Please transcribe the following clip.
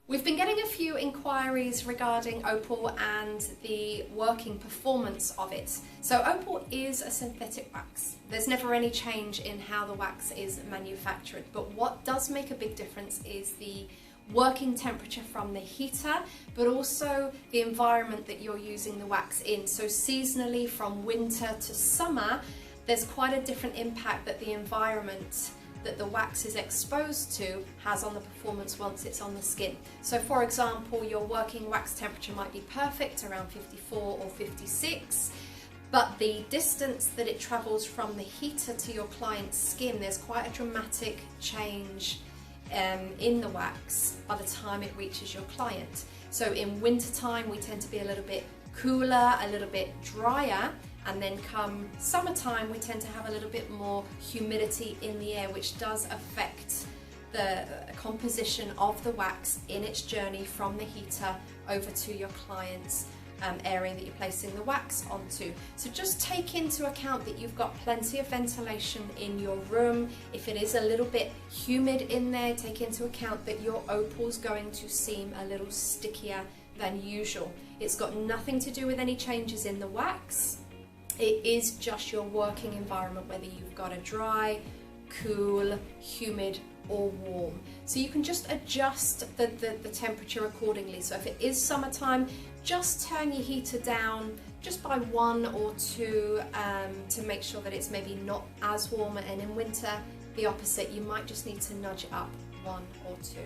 We've been getting a few inquiries regarding Opal and the working performance of it. So Opal is a synthetic wax. There's never any change in how the wax is manufactured, but what does make a big difference is the working temperature from the heater, but also the environment that you're using the wax in. So seasonally, from winter to summer, there's quite a different impact that the environment that the wax is exposed to has on the performance once it's on the skin. So for example, your working wax temperature might be perfect, around 54 or 56, but the distance that it travels from the heater to your client's skin, there's quite a dramatic change in the wax by the time it reaches your client. So in winter time, we tend to be a little bit cooler, a little bit drier, and then come summertime, we tend to have a little bit more humidity in the air, which does affect the composition of the wax in its journey from the heater over to your client's area that you're placing the wax onto. So just take into account that you've got plenty of ventilation in your room. If it is a little bit humid in there, take into account that your opal's going to seem a little stickier than usual. It's got nothing to do with any changes in the wax. It is just your working environment, whether you've got a dry, cool, humid or warm. So you can just adjust the temperature accordingly. So if it is summertime, just turn your heater down just by 1 or 2 to make sure that it's maybe not as warm, and in winter, the opposite. You might just need to nudge it up 1 or 2.